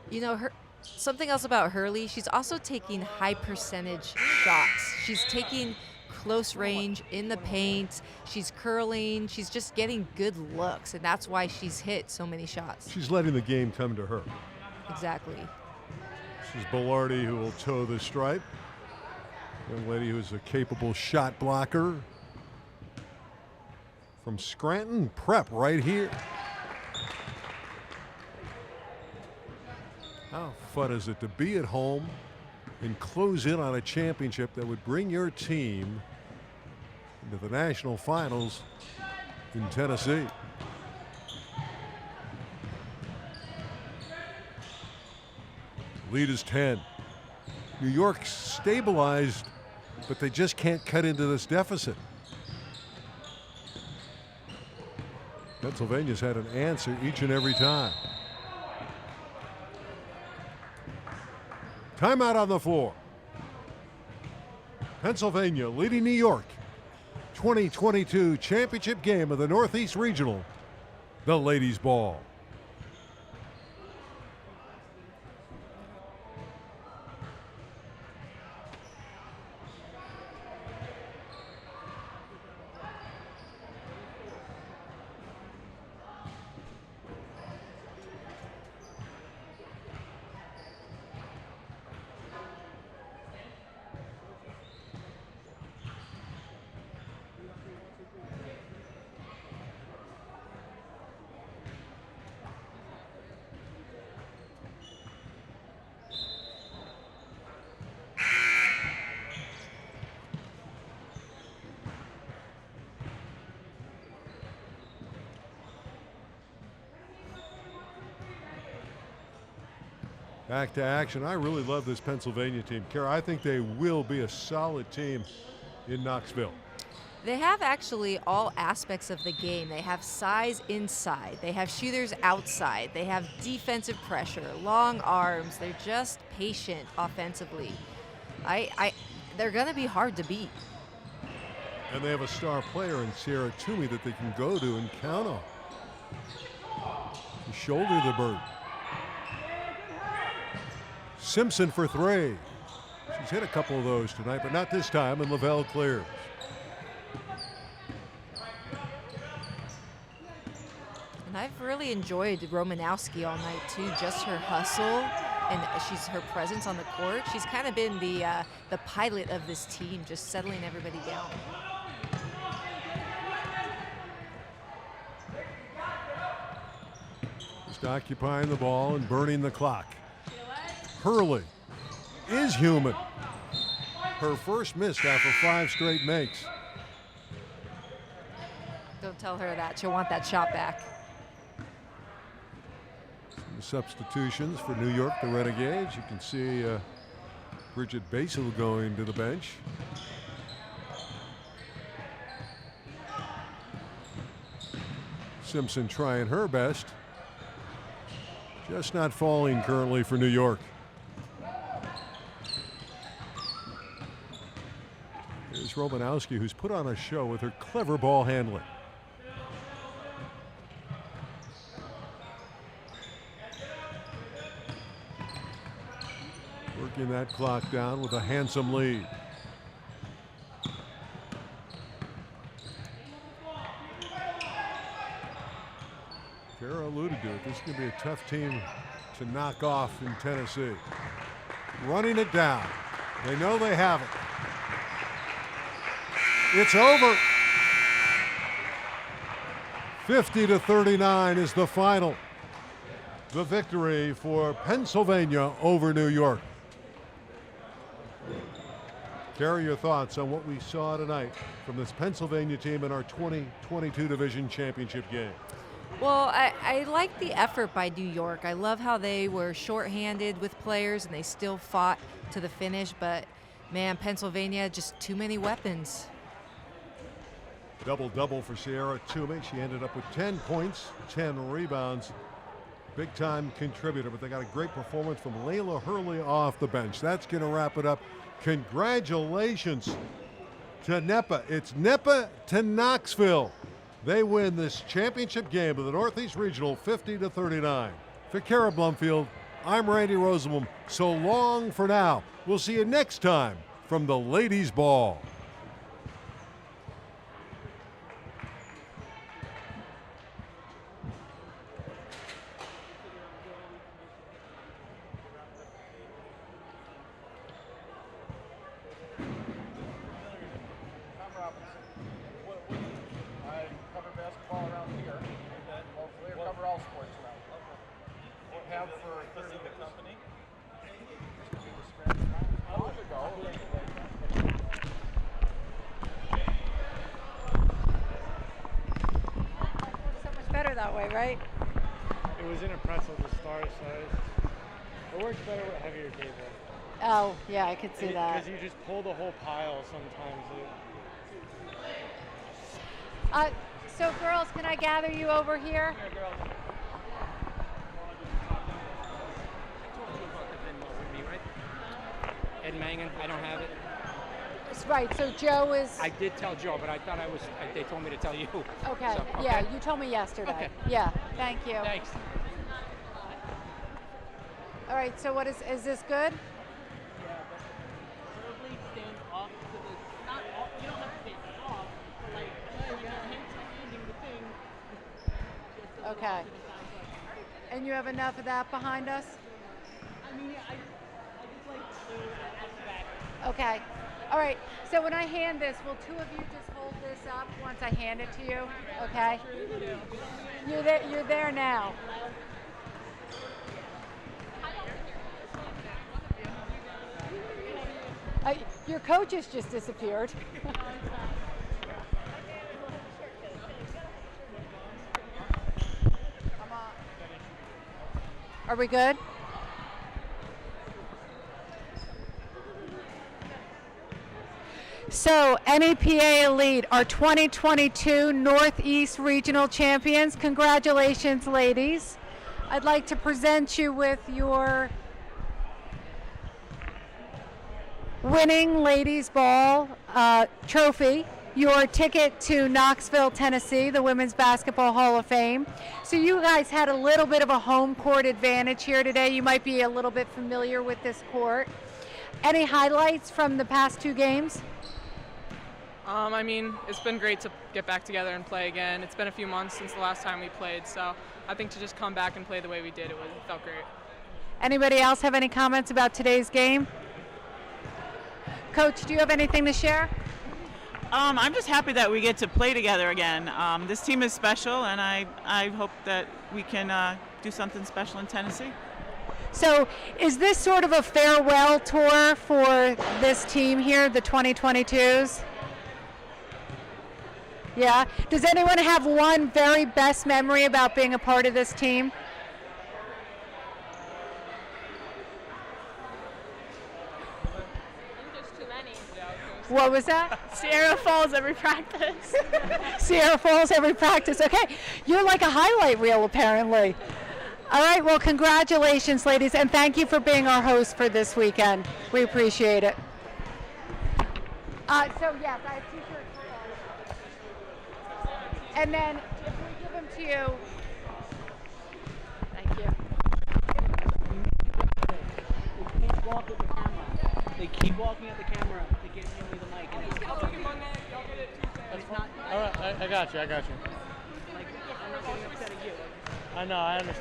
You know, something else about Hurley, she's also taking high percentage shots. She's taking close range in the paint. She's curling. She's just getting good looks, and that's why she's hit so many shots. She's letting the game come to her. Exactly. This is Bellardi, who will toe the stripe. Young lady who's a capable shot blocker. From Scranton Prep right here. How fun is it to be at home and close in on a championship that would bring your team into the national finals in Tennessee? Lead is 10. New York stabilized, but they just can't cut into this deficit. Pennsylvania's had an answer each and every time. Timeout on the floor. Pennsylvania leading New York. 2022 championship game of the Northeast Regional, the ladies' ball. Back to action. I really love this Pennsylvania team. Kara, I think they will be a solid team in Knoxville. They have actually all aspects of the game. They have size inside. They have shooters outside. They have defensive pressure, long arms. They're just patient offensively. They're going to be hard to beat. And they have a star player in Sierra Toomey that they can go to and count on. Shoulder the bird. Simpson for three. She's hit a couple of those tonight, but not this time, and Lavelle clears. And I've really enjoyed Romanowski all night, too. Just her hustle and her presence on the court. She's kind of been the pilot of this team, just settling everybody down. Just occupying the ball and burning the clock. Hurley is human. Her first miss after 5 straight makes. Don't tell her that. She'll want that shot back. Some substitutions for New York, the Renegades. You can see Bridget Basil going to the bench. Simpson trying her best. Just not falling currently for New York. Here's Romanowski, who's put on a show with her clever ball handling. Working that clock down with a handsome lead. Kara alluded to it. This is going to be a tough team to knock off in Tennessee. Running it down. They know they have it. It's over. 50-39 is the final. The victory for Pennsylvania over New York. Carry your thoughts on what we saw tonight from this Pennsylvania team in our 2022 division championship game. Well, I like the effort by New York. I love how they were shorthanded with players and they still fought to the finish, but man, Pennsylvania, just too many weapons. Double-double for Sierra Toomey. She ended up with 10 points, 10 rebounds. Big-time contributor, but they got a great performance from Layla Hurley off the bench. That's going to wrap it up. Congratulations to NEPA. It's NEPA to Knoxville. They win this championship game of the Northeast Regional 50-39. For Kara Blumfield, I'm Randy Rosenbaum. So long for now. We'll see you next time from the Ladies Ball. Better that way, right? It was in a pretzel to start, so it works better with heavier cable. Oh, yeah, I could see that. Because you just pull the whole pile sometimes. So girls, can I gather you over here? Here, girls. Ed Mangan, I don't have it. Right, so Joe is... I did tell Joe, but I thought they told me to tell you. Okay, So, okay. yeah, you told me yesterday. Okay. Yeah, thank you. Thanks. All right, so what is this good? Preferably stand up to the, not off, you don't have to stand off, but like, when you're handing the thing. Okay. And you have enough of that behind us? I mean, I just like to add back. Okay. All right, so when I hand this, will two of you just hold this up once I hand it to you? Okay? You're there now. Your coach has just disappeared. Are we good? So, NEPA Elite, our 2022 Northeast Regional Champions. Congratulations, ladies. I'd like to present you with your winning ladies ball trophy, your ticket to Knoxville, Tennessee, the Women's Basketball Hall of Fame. So you guys had a little bit of a home court advantage here today. You might be a little bit familiar with this court. Any highlights from the past two games? I mean, it's been great to get back together and play again. It's been a few months since the last time we played, so I think to just come back and play the way we did, it felt great. Anybody else have any comments about today's game? Coach, do you have anything to share? I'm just happy that we get to play together again. This team is special, and I hope that we can do something special in Tennessee. So is this sort of a farewell tour for this team here, the 2022s? Yeah. Does anyone have one very best memory about being a part of this team? What was that? Sierra Falls every practice. Sierra Falls every practice. Okay, you're like a highlight reel apparently. All right, well, congratulations, ladies, and thank you for being our host for this weekend. We appreciate it. So yes, I have t-shirts. And then if we give them to you, thank you. They keep walking at the camera to get me the mic. All right, I got you. Like, I'm not getting upset at you. I know, I understand.